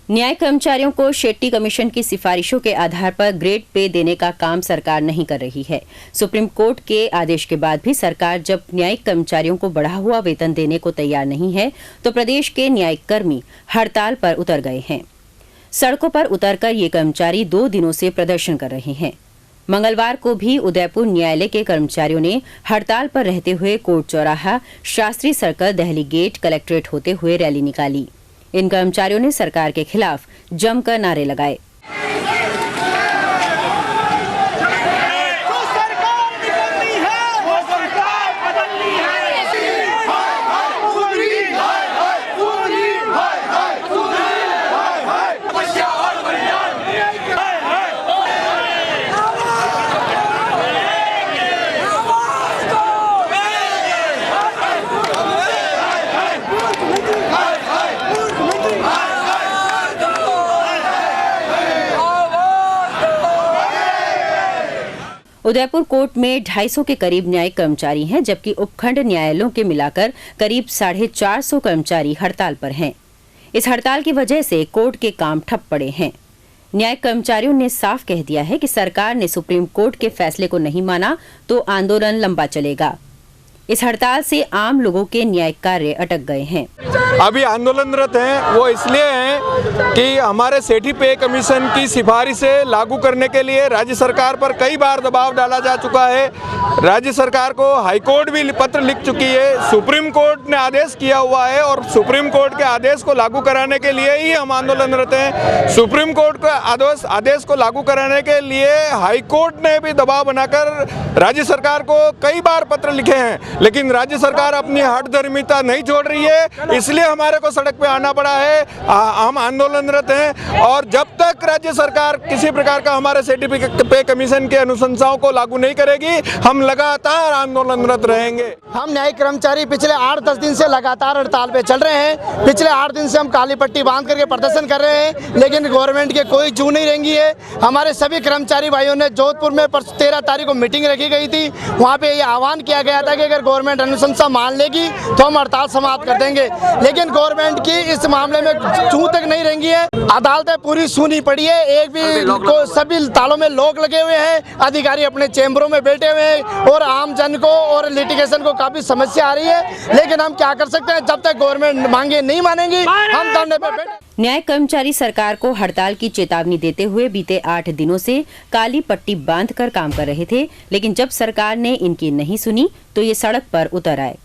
न्याय कर्मचारियों को शेट्टी कमीशन की सिफारिशों के आधार पर ग्रेड पे देने का काम सरकार नहीं कर रही है। सुप्रीम कोर्ट के आदेश के बाद भी सरकार जब न्यायिक कर्मचारियों को बढ़ा हुआ वेतन देने को तैयार नहीं है तो प्रदेश के न्यायिक कर्मी हड़ताल पर उतर गए हैं। सड़कों पर उतरकर ये कर्मचारी 2 दिनों से प्रदर्शन कर रहे हैं। मंगलवार को भी उदयपुर न्यायालय के कर्मचारियों ने हड़ताल पर रहते हुए कोर्ट चौराहा, Shastri circle, Delhi gate, collectorate होते हुए रैली निकाली। इन कर्मचारियों ने सरकार के खिलाफ जमकर नारे लगाए। उदयपुर कोर्ट में 250 के करीब न्यायिक कर्मचारी हैं, जबकि उपखंड न्यायालयों के मिलाकर करीब 450 कर्मचारी हड़ताल पर हैं। इस हड़ताल की वजह से कोर्ट के काम ठप पड़े हैं। न्यायिक कर्मचारियों ने साफ कह दिया है कि सरकार ने सुप्रीम कोर्ट के फैसले को नहीं माना तो आंदोलन लंबा चलेगा। इस हड़ताल से आम लोगों के न्यायिक कार्य अटक गए हैं। अभी आंदोलनरत हैं, वो इसलिए हैं कि हमारे सेठी पे कमीशन की सिफारिशें लागू करने के लिए राज्य सरकार पर कई बार दबाव डाला जा चुका है। राज्य सरकार को हाईकोर्ट भी पत्र लिख चुकी है, सुप्रीम कोर्ट ने आदेश किया हुआ है और सुप्रीम कोर्ट के आदेश को लागू कराने के लिए ही हम आंदोलनरत हैं। सुप्रीम कोर्ट के आदेश को लागू कराने के लिए हाईकोर्ट ने भी दबाव बनाकर राज्य सरकार को कई बार पत्र लिखे हैं, लेकिन राज्य सरकार अपनी हठधर्मिता नहीं छोड़ रही है, इसलिए हमारे को सड़क पे आना पड़ा है। हम आंदोलनरत हैं और जब तक राज्य सरकार किसी प्रकार का हमारे सेठी पे कमीशन के अनुशंसाओं को लागू नहीं करेगी, हम लगातार आंदोलनरत रहेंगे। हम न्यायिक कर्मचारी पिछले 8-10 दिन से लगातार हड़ताल पे चल रहे हैं। पिछले 8 दिन से हम काली पट्टी बांध करके प्रदर्शन कर रहे हैं, लेकिन गवर्नमेंट के कोई जू नहीं रेंगी है। हमारे सभी कर्मचारी भाइयों ने जोधपुर में 13 तारीख को मीटिंग रखी गई थी, वहाँ पे ये आह्वान किया गया था कि अगर गवर्नमेंट अनुशंसा मान लेगी तो हम हड़ताल समाप्त कर देंगे, लेकिन गवर्नमेंट की इस मामले में जू तक नहीं रेंगी है। अदालतें पूरी सूनी पड़ी है, एक भी सभी तालों में लॉक लगे हुए हैं, अधिकारी अपने चैम्बरों में बैठे हुए हैं और आम जन को और लिटिगेशन को काफी समस्या आ रही है। लेकिन हम क्या कर सकते हैं, जब तक गवर्नमेंट मांगे नहीं मानेंगी हम धरने पर बैठे। न्यायिक कर्मचारी सरकार को हड़ताल की चेतावनी देते हुए बीते 8 दिनों से काली पट्टी बांधकर काम कर रहे थे, लेकिन जब सरकार ने इनकी नहीं सुनी तो ये सड़क पर उतर आए।